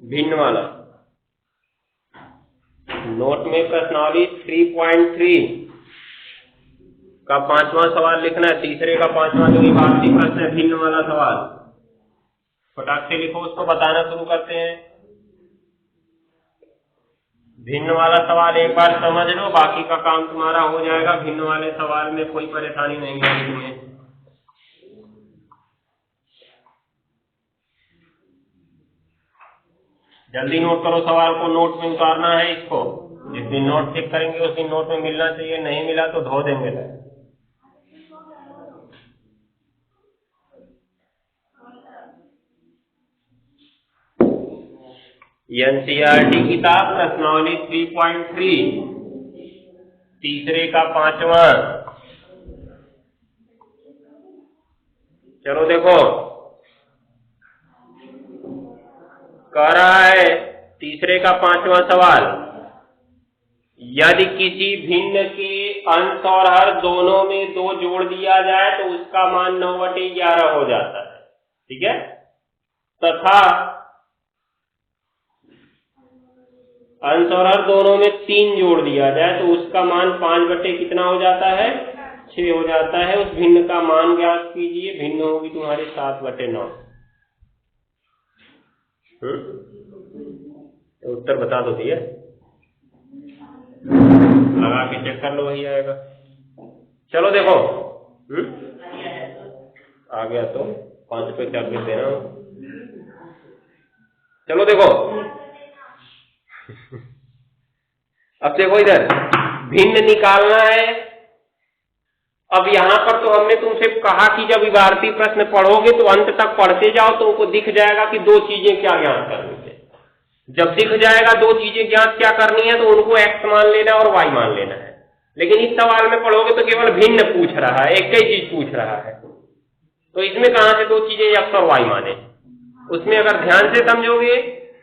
भिन्न वाला। नोट में प्रश्नावली 3.3 का 5वां सवाल लिखना है। तीसरे का 5वां जो भारतीय प्रश्न है, भिन्न वाला सवाल। फटाक से लिखो, उसको बताना शुरू करते हैं। भिन्न वाला सवाल एक बार समझ लो, बाकी का काम तुम्हारा हो जाएगा। भिन्न वाले सवाल में कोई परेशानी नहीं है तुम्हें। जल्दी नोट करो, सवाल को नोट में उतारना है इसको। जिस दिन नोट चेक करेंगे उस दिन नोट में मिलना चाहिए, नहीं मिला तो धो देंगे। एनसीईआरटी किताब प्रश्नावली 3.3 तीसरे का 5वां। चलो देखो, कह रहा है तीसरे का 5वां सवाल, यदि किसी भिन्न के अंश और हर दोनों में 2 जोड़ दिया जाए तो उसका मान 9/11 हो जाता है। ठीक है, तथा अंश और हर दोनों में 3 जोड़ दिया जाए तो उसका मान 5 कितना हो जाता है, 6 हो जाता है। उस भिन्न का मान ज्ञात कीजिए। भिन्न होगी तुम्हारी 7/9। उत्तर बता दो दिए, लगा के चेक कर लो, वही आएगा। चलो देखो, आ गया तो 5 पे क्या कर देना। चलो देखो, अब देखो इधर भिन्न निकालना है। अब यहां पर तो हमने तुमसे कहा कि जब विभारती प्रश्न पढ़ोगे तो अंत तक पढ़ते जाओ, तो उनको दिख जाएगा कि 2 चीजें क्या ज्ञात करनी है। जब दिख जाएगा 2 चीजें ज्ञात क्या करनी है तो उनको x मान लेना और y मान लेना है। लेकिन इस सवाल में पढ़ोगे तो केवल भिन्न पूछ रहा है, एक ही चीज पूछ रहा है। तो इसमें कहां से 2 चीजें x और y माने। उसमें अगर ध्यान से समझोगे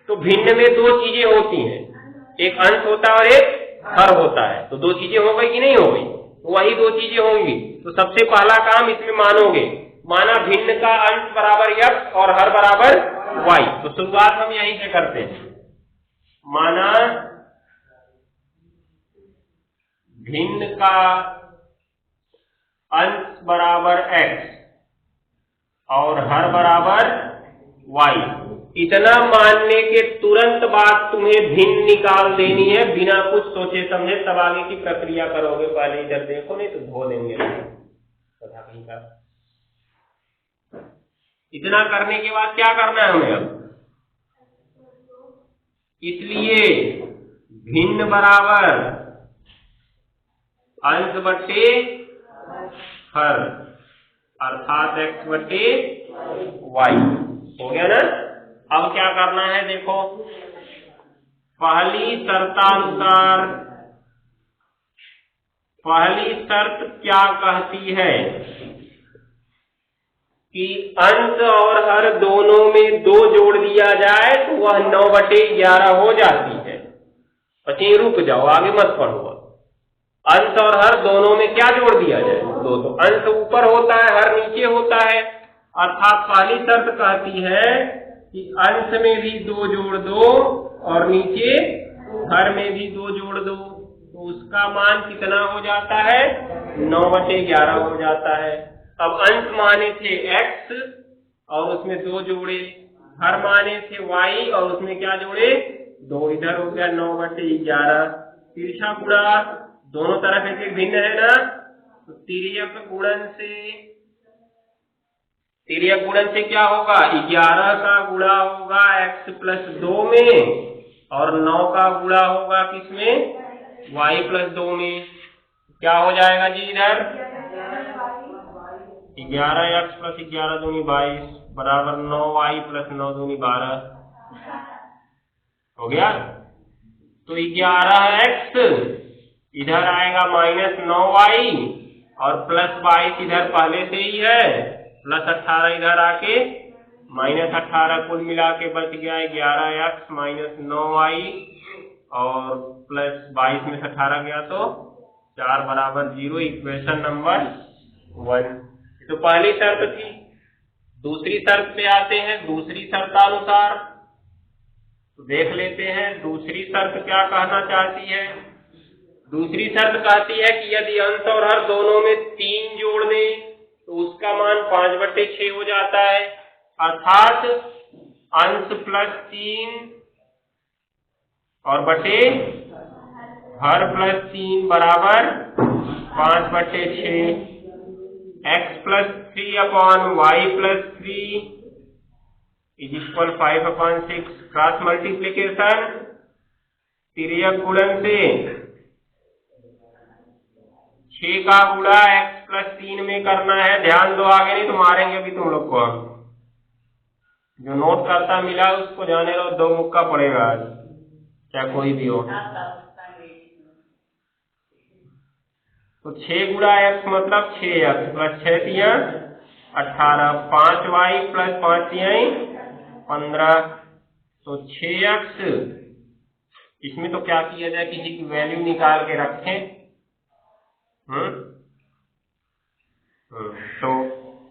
तो भिन्न में 2 चीजें होती हैं, एक अंश होता है और एक हर होता है। तो 2 चीजें हो गई कि नहीं हो गई, वही 2 चीजें होंगी। तो सबसे पहला काम इसमें मानोगे, माना भिन्न का अंश बराबर x और हर बराबर y। तो शुरुआत हम यहीं से करते हैं। माना भिन्न का अंश बराबर x और हर बराबर y। इतना मानने के तुरंत बाद तुम्हें भिन्न निकाल देनी है, बिना कुछ सोचे समझे। तब आगे की प्रक्रिया करोगे। पहले इधर देखो, नहीं तो धो देंगे तथा कहीं का। इतना करने के बाद क्या करना है हमें अब, इसलिए भिन्न बराबर अंश बटे हर, अर्थात x/y हो गया ना। अब क्या करना है देखो, पहली शर्त क्या कहती है कि अंश और हर दोनों में 2 जोड़ दिया जाए तो वह 9/11 हो जाती है। बच्चे रुक जाओ, आगे मत पढ़ो। अंश और हर दोनों में क्या जोड़ दिया जाए, 2। तो अंश ऊपर होता है, हर नीचे होता है। अर्थात पहली शर्त कहती है कि अंश में भी 2 जोड़ दो और नीचे हर में भी 2 जोड़ दो, तो उसका मान कितना हो जाता है, 9/11 हो जाता है। अब अंश माने थे x और उसमें 2 जोड़े, हर माने थे y और उसमें क्या जोड़े, 2। इधर हो गया 9/11। तिरछा गुणा, दोनों तरफ एक भिन्न है ना, तो तिर्यक गुणन से क्या होगा, 11 का गुणा होगा x+2 में और 9 का गुणा होगा किसमें, y+2 में। क्या हो जाएगा जी, इधर 11x + 11 दूनी 22 बराबर 9y + 9 दूनी 12 हो गया। तो 11x इधर आएगा -9y और +22 इधर पहले से ही है, +18 इधर आके -18, कुल मिला के बच गया 11x - 9y और +22 में से 18 गया तो 4 बराबर 0। Equation number 1। तो पहली शर्त थी। दूसरी शर्त पे आते हैं। दूसरी शर्तानुसार तो देख लेते हैं दूसरी शर्त क्या कहना चाहती है। दूसरी शर्त कहती है कि यदि अंश और हर दोनों में 3 जोड़ दें तो उसका मान 5/6 हो जाता है, अर्थात अंश प्लस 3 और बटे हर प्लस 3 बराबर 5/6। x plus 3 upon Y plus 3 is equal 5/6। Cross multiplication तिर्यक गुणन से 6 का गुणा x प्लस 3 में करना है। ध्यान दो, आगे नहीं तो मारेंगे अभी तुम लोग को। जो नोट करता मिला उसको जाने दो, 2 मुक्का पड़ेगा आज, चाहे कोई भी हो। तो 6 गुणा x मतलब 6x प्लस 6 तिया 18, 5y प्लस 5 तियाई 15। तो 6x, इसमें तो क्या किया जाए, किसी की वैल्यू निकाल के रखें। तो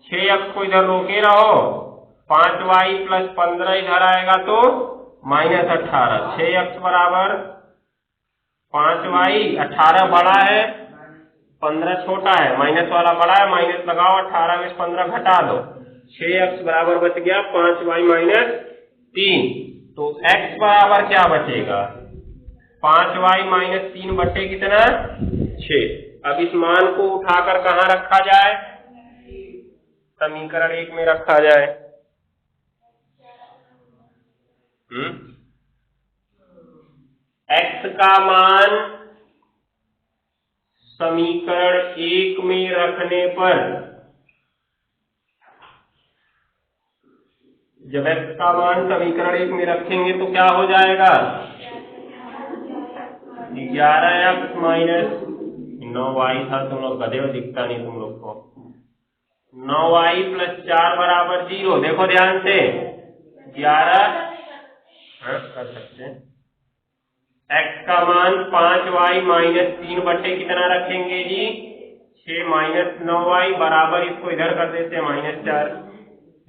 6x को इधर रोके रहो, 5y प्लस 15 इधर आएगा तो -18। 6x बराबर 5y, 18 बड़ा है 15 छोटा है, माइनस वाला बड़ा है, माइनस लगाओ, 18 में 15 घटा दो, 6x बराबर बच गया 5y माइनस 3। तो x बराबर क्या बचेगा, 5y माइनस 3 बटे कितना 6। अब इस मान को उठाकर कहाँ रखा जाए, समीकरण 1 में रखा जाए। x का मान समीकरण 1 में रखने पर, जब x का मान समीकरण 1 में रखेंगे तो क्या हो जाएगा, 11x माइनस 9y था, तुम लोग गधे हो, दिखता नहीं तुम लोग को। 9y प्लस 4 बराबर 0। देखो ध्यान से, 11 कर सकते हैं। x का मान 5y माइनस 3 बटे कितना रखेंगे जी, 6 माइनस 9y बराबर, इसको इधर कर देते हैं -4।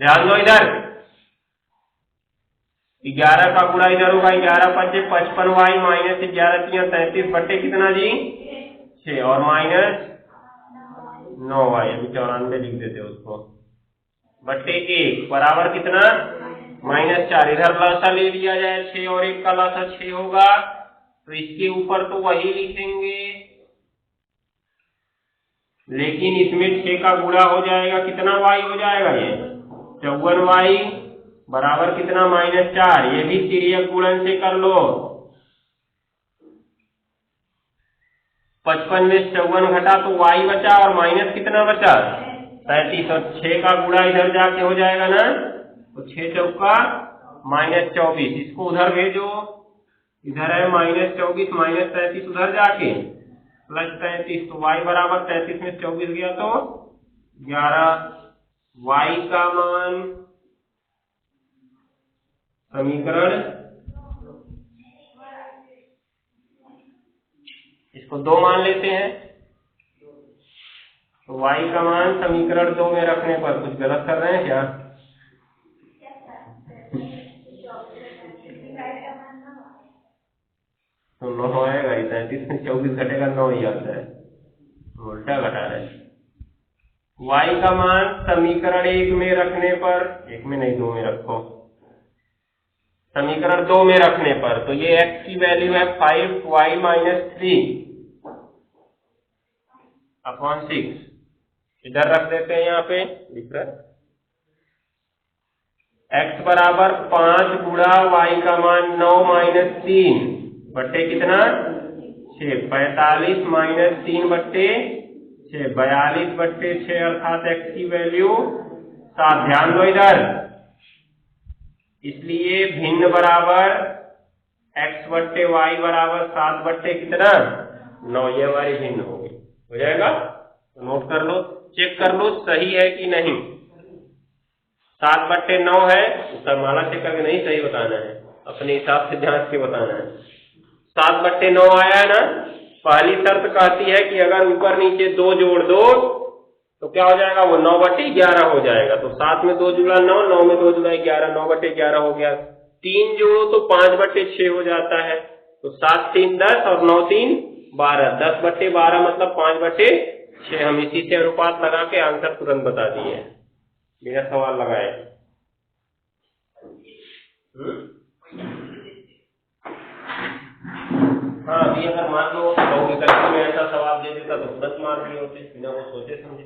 ध्यान दो, इधर 11 का गुणा इधर होगा, 11 × 5 = 55y माइनस 11 × 33 बटे कितना जी 6 और माइनस 9y, अभी 94 लिख देते उसको, बटे 1 बराबर कितना -4। इधर लासा ले लिया जाए, 6 और 1 का लासा 6 होगा, तो इसके ऊपर तो वही लिखेंगे, लेकिन इसमें 6 का गुणा हो जाएगा, कितना y हो जाएगा, ये 54y बराबर कितना -4। ये भी तिर्यक गुणन से कर लो, 55 में 54 घटा तो y बचा और माइनस कितना बचा 35, और 6 का गुणा इधर जाके हो जाएगा ना, तो 6 चौका -24। इसको उधर भेजो, इधर है -24 माइनस 33, उधर जाके प्लस 33, तो y बराबर 33 में 24 गया तो 11। y का मान समीकरण, इसको 2 मान लेते हैं, तो y का मान समीकरण 2 में रखने पर, कुछ गलत कर रहे हैं क्या, तो 9 आएगा ही, 33 में 24 घटेगा 9 ही आता है, उल्टा घटा रहे हैं। y का मान समीकरण 1 में रखने पर, 1 में नहीं 2 में रखो, समीकरण 2 में रखने पर, तो ये x की वैल्यू है 5y माइनस 3 अपॉन 6, इधर रख देते हैं, यहाँ पे लिख रहा है x बराबर 5 गुणा y का मान 9 माइनस 3 बट्टे कितना 6, 45 माइनस 3 बट्टे 6, 42 बट्टे 6, अर्थात x की वैल्यू 7। ध्यान दो इधर, इसलिए भिन्न बराबर x बट्टे y बराबर 7 बट्टे कितना 9, ये हमारी भिन्न होगी, हो जाएगा। तो नोट कर लो, चेक कर लो सही है कि नहीं। 7 बट्टे 9 है, उसका माला से करके नहीं सही बताना है, अपने हिसाब से जांच के बताना है। 7 बट्टे 9 आया है ना। पहली शर्त कहती है कि अगर ऊपर नीचे 2 जोड़ दो तो क्या हो जाएगा, वो 9/11 हो जाएगा। तो 7 में 2 जुड़ा 9, 9 में 2 जुड़ा 11, 9/11 हो गया। 3 जोड़ो तो 5/6 हो जाता है, तो 7 3 10 और 9 3 12, 10/12 मतलब 5/6। हम इसी से अनुपात लगा के आंसर तुरंत बता दिए बिना सवाल लगाए। हाँ, अभी अगर मान लो बहुविकल्पी में ऐसा सवाल दे देता तो तुरंत मार दिए होते बिना वो सोचे समझे।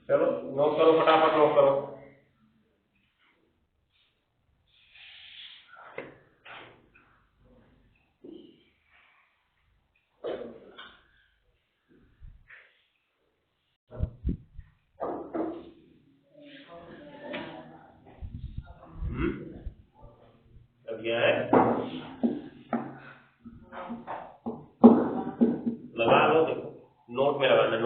चलो नोट करो, फटाफट नोट करो। अब यह है, लगा लो, देखो नोट में लगाना,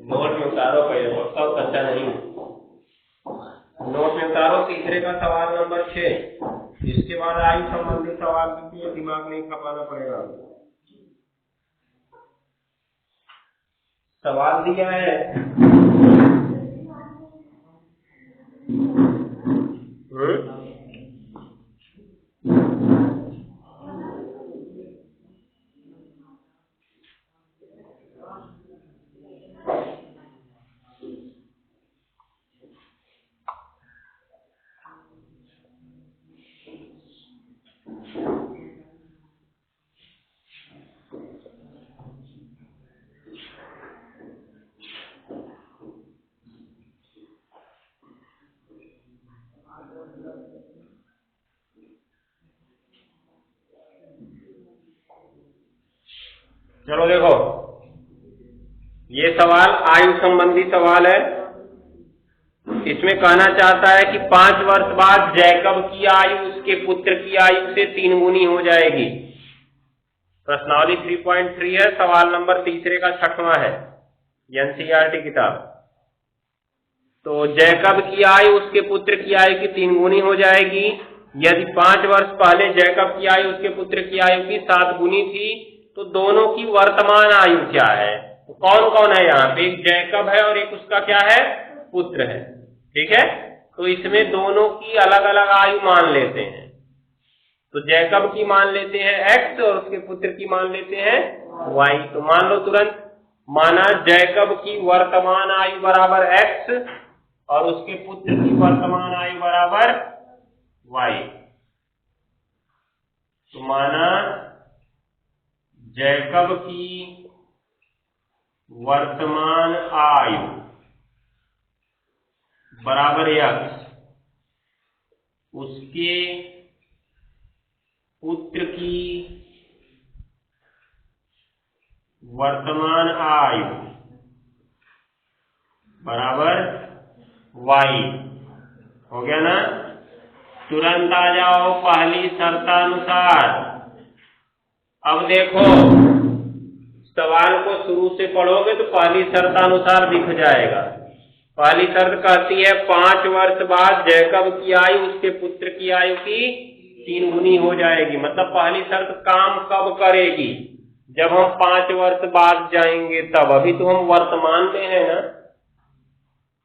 नोट में उतारो पहले, सब अच्छा नहीं। नोट में उतारो तीसरे का सवाल नंबर 6। इसके बाद आयु संबंधी सवाल भी दिमाग नहीं खपाना पड़ेगा। सवाल दिया है चलो देखो, ये सवाल आयु संबंधी सवाल है। इसमें कहना चाहता है कि 5 वर्ष बाद जैकब की आयु उसके पुत्र की आयु से 3 गुनी हो जाएगी। प्रश्नावली 3.3 है, सवाल नंबर तीसरे का 6वां है, एनसीईआरटी किताब। तो जैकब की आयु उसके पुत्र की आयु की 3 गुनी हो जाएगी यदि 5 वर्ष पहले जैकब की आयु उसके पुत्र की आयु की 7 गुनी थी, तो दोनों की वर्तमान आयु क्या है? तो कौन कौन है यहाँ पे? एक जैकब है और एक उसका क्या है? पुत्र है। ठीक है, तो इसमें दोनों की अलग अलग आयु मान लेते हैं। तो जैकब की मान लेते हैं x और उसके पुत्र की मान लेते हैं y। तो मान लो तुरंत, माना जैकब की वर्तमान आयु बराबर x और उसके पुत्र की वर्तमान आयु बराबर y। तो माना जैकब की वर्तमान आयु बराबर x, उसके पुत्र की वर्तमान आयु बराबर y। हो गया ना? तुरंत आ जाओ पहली शर्तानुसार। अब देखो, सवाल को शुरू से पढ़ोगे तो पहली शर्तानुसार दिख जाएगा। पहली शर्त कहती है 5 वर्ष बाद जैकब की आयु उसके पुत्र की आयु की 3 गुनी हो जाएगी। मतलब पहली शर्त काम कब करेगी? जब हम 5 वर्ष बाद जाएंगे तब। अभी तो हम वर्तमान में है ना,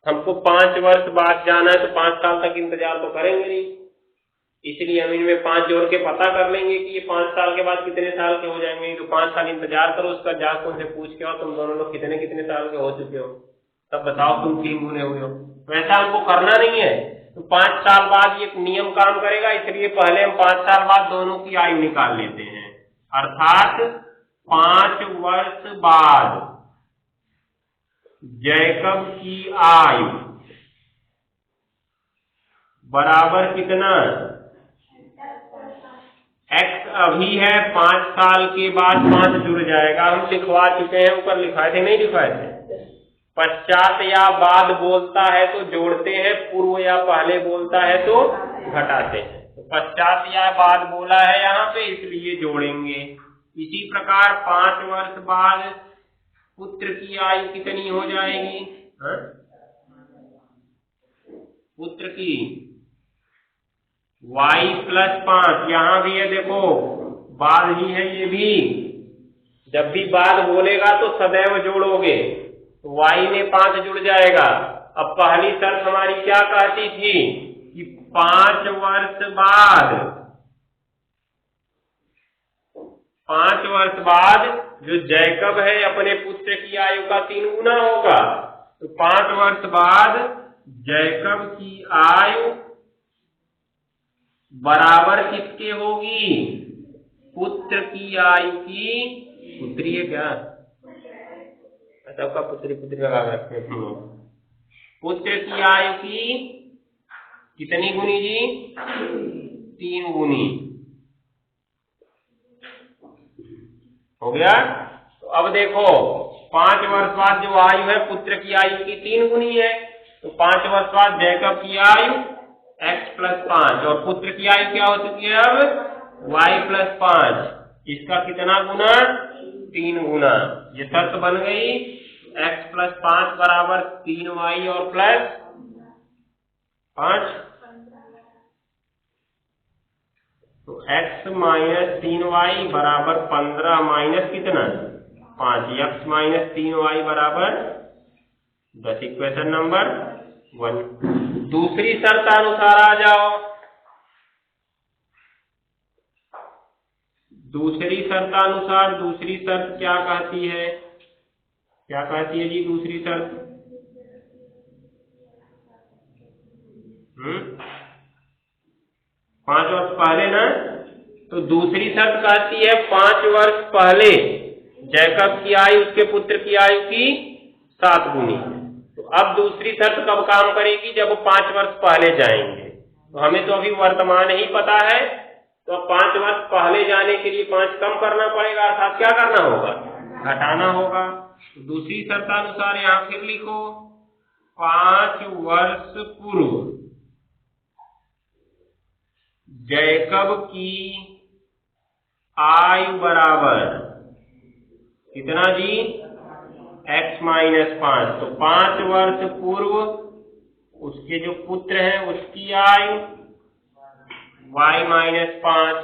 हमको 5 वर्ष बाद जाना है तो 5 साल तक इंतजार तो करेंगे नहीं, इसलिए हम इनमें 5 जोड़ के पता कर लेंगे कि ये 5 साल के बाद कितने साल के हो जाएंगे। तो 5 साल इंतजार करो, उसका जाकर उनसे पूछ के आओ तुम दोनों लोग कितने कितने साल के हो चुके हो, तब बताओ तुम 3 गुने हुए हो। वैसा हमको करना नहीं है। तो 5 साल बाद ये नियम काम करेगा, इसलिए पहले हम 5 साल बाद दोनों की आयु निकाल लेते हैं। अर्थात 5 वर्ष बाद जैकब की आयु बराबर कितना? x अभी है, 5 साल के बाद 5 जुड़ जाएगा। हम लिखवा चुके हैं, ऊपर लिखाए थे नहीं लिखाए थे? पश्चात या बाद बोलता है तो जोड़ते हैं, पूर्व या पहले बोलता है तो घटाते हैं। तो पश्चात या बाद बोला है यहाँ पे, इसलिए जोड़ेंगे। इसी प्रकार 5 वर्ष बाद पुत्र की आयु कितनी हो जाएगी? पुत्र की y + 5, यहाँ भी है देखो, बाद ही है ये भी। जब भी बाद बोलेगा तो सदैव जोड़ोगे, तो y में 5 जुड़ जाएगा। अब पहली शर्त हमारी क्या कहती थी कि 5 वर्ष बाद, 5 वर्ष बाद जो जैकब है अपने पुत्र की आयु का 3 गुना होगा। तो 5 वर्ष बाद जैकब की आयु बराबर किसके होगी? पुत्र की आयु की, पुत्री है क्या? सबका पुत्री पुत्री लगा रखते हैं। पुत्र की आयु की कितनी गुनी जी? 3 गुनी। हो गया। तो अब देखो 5 वर्ष बाद जो आयु है पुत्र की आयु की 3 गुनी है, तो 5 वर्ष बाद जैकब की आयु x + 5 और पुत्र की आयु क्या हो चुकी है अब? y + 5। इसका कितना गुना? 3 गुना। ये शर्त बन गई। x + 5 बराबर 3y और प्लस 5। तो x - 3y बराबर 15 माइनस कितना? 5। x - 3y बराबर 10। Equation number 1। दूसरी शर्त अनुसार आ जाओ। दूसरी शर्त अनुसार दूसरी शर्त क्या कहती है? क्या कहती है जी दूसरी शर्त? 5 वर्ष पहले ना, तो दूसरी शर्त कहती है 5 वर्ष पहले जैकब की आयु उसके पुत्र की आयु की 7 गुनी। तो अब दूसरी शर्त कब काम करेगी? जब 5 वर्ष पहले जाएंगे। तो हमें तो अभी वर्तमान ही पता है, तो अब 5 वर्ष पहले जाने के लिए 5 कम करना पड़ेगा, अर्थात क्या करना होगा? घटाना होगा। तो दूसरी शर्त अनुसार यहां फिर लिखो 5 वर्ष पूर्व जैकब की आयु बराबर कितना जी? x - 5। तो 5 वर्ष पूर्व उसके जो पुत्र हैं उसकी आयु y - 5।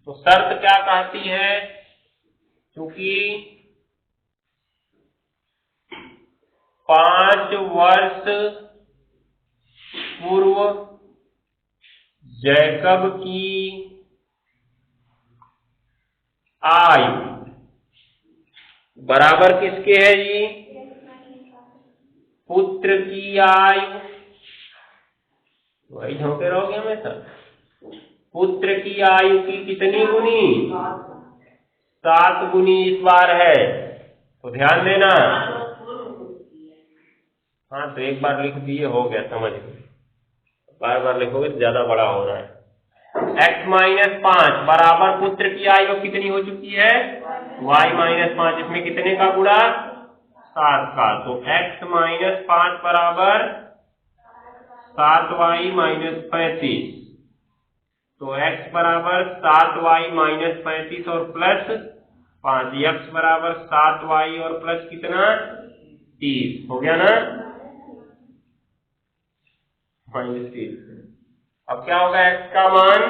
तो शर्त क्या कहती है? क्योंकि 5 वर्ष पूर्व जैकब की आयु बराबर किसके है जी? पुत्र की आयु। वही झोंके रहोगे हमेशा। पुत्र की आयु की कितनी गुनी? 7 गुनी इस बार है, तो ध्यान देना। हाँ, तो एक बार लिख दिए हो गया, समझ गए। बार बार लिखोगे तो ज्यादा बड़ा हो रहा है। x - 5 बराबर पुत्र की आयु कितनी हो चुकी है? y - 5। इसमें कितने का गुणा? 7 का। तो x - 5 बराबर 7y - 35। तो x बराबर 7y - 35 और प्लस 5। x बराबर 7y और प्लस कितना? 30। हो गया ना? -30। अब क्या होगा x का मान?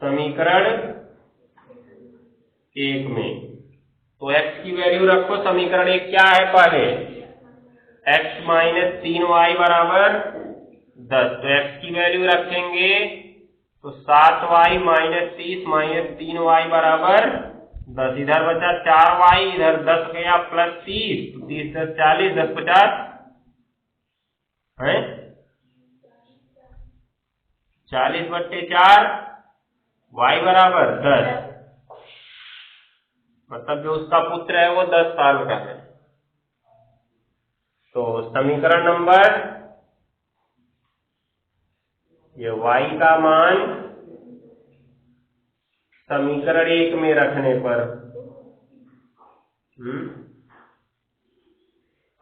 समीकरण 1 में। तो x की वैल्यू रखो। समीकरण 1 क्या है? पहले x - 3y बराबर 10। तो x की वैल्यू रखेंगे तो 7y - 30 - 3y बराबर 10। इधर बचा 4y, इधर 10 गया प्लस 30। तो 30 10 40, 10 50 है 40/4, y बराबर 10। मतलब जो उसका पुत्र है वो 10 साल का है। तो समीकरण नंबर, ये y का मान समीकरण 1 में रखने पर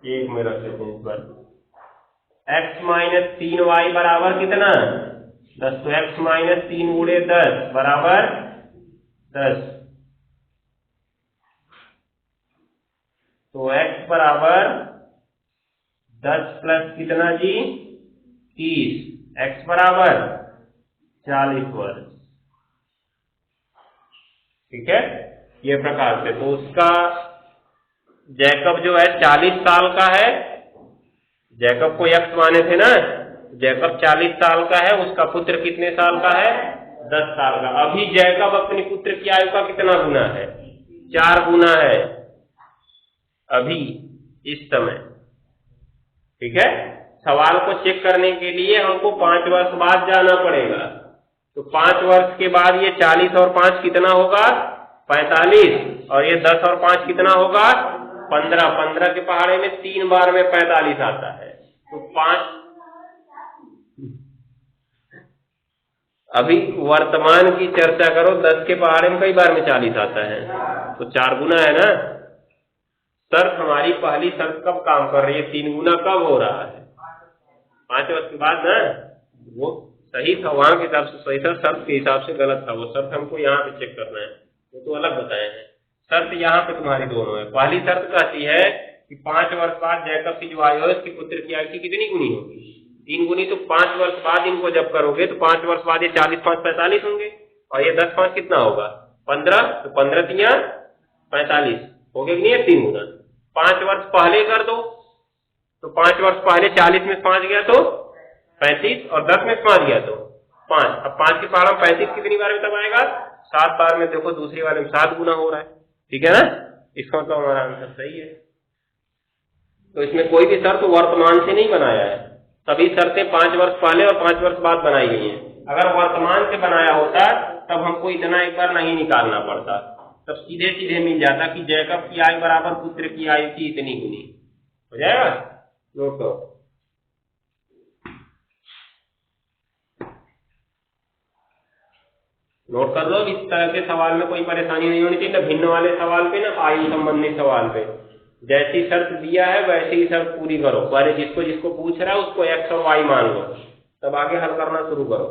1 में रख देते हैं इस बार। x - 3y बराबर कितना? 10। तो x - 3 गुणे 10 बराबर 10। तो x बराबर 10 प्लस कितना जी? 30। x बराबर 40 वर्ष। ठीक है, ये प्रकार से। तो उसका जैकब जो है 40 साल का है, जैकब को यक्ष माने थे ना, जैकब 40 साल का है, उसका पुत्र कितने साल का है? 10 साल का। अभी जैकब अपने पुत्र की आयु का कितना गुना है? 4 गुना है अभी इस समय। ठीक है, सवाल को चेक करने के लिए हमको 5 वर्ष बाद जाना पड़ेगा। तो 5 वर्ष के बाद ये 40 और 5 कितना होगा? 45, और ये 10 और 5 कितना होगा? 15। 15 के पहाड़े में 3 बार में 45 आता है। तो 5, अभी वर्तमान की चर्चा करो, 10 के पहाड़े में कई बार में 40 आता है, तो 4 गुना है ना। शर्त हमारी पहली शर्त कब काम कर रही है? 3 गुना कब हो रहा है? 5 वर्ष के बाद ना। वो सही था वहां के हिसाब से सही था, शर्त के हिसाब से गलत था। वो शर्त हमको यहाँ पे चेक करना है, वो तो अलग बताए हैं। शर्त यहाँ पे तुम्हारी दोनों है। पहली शर्त कहती है कि 5 वर्ष बाद जैकब की जो आयु है उसके पुत्र की आयु की कितनी गुनी होगी? 3 गुनी। तो 5 वर्ष बाद इनको जब करोगे तो 5 वर्ष बाद ये 40 5 45 होंगे, और ये 10 5 कितना होगा? 15। तो 15 तिया 45 हो गया कि नहीं? 3 गुना। 5 वर्ष पहले कर दो, तो 5 वर्ष पहले 40 में 5 गया तो 35, और 10 में 5 गया तो 5। अब 5 के पहाड़ में 35 कितनी बार में तब आएगा? 7 बार में। देखो दूसरी वाले में 7 गुना हो रहा है। ठीक है ना, इसका मतलब हमारा आंसर सही है। तो इसमें कोई भी शर्त वर्तमान से नहीं बनाया है, सभी शर्तें 5 वर्ष पहले और 5 वर्ष बाद बनाई गई हैं। अगर वर्तमान से बनाया होता तब हमको इतना एक बार नहीं निकालना पड़ता, तब सीधे सीधे मिल जाता कि जैकब की आयु बराबर पुत्र की आयु की इतनी गुनी। हो जाएगा? नोट करो। नोट कर लो। इस तरह के सवाल में कोई परेशानी नहीं होनी चाहिए, ना भिन्न वाले सवाल पे, ना आयु संबंधी सवाल पे। जैसी शर्त दिया है वैसे ही शर्त पूरी करो। पहले जिसको जिसको पूछ रहा है उसको एक्स और वाई मान लो, तब आगे हल करना शुरू करो।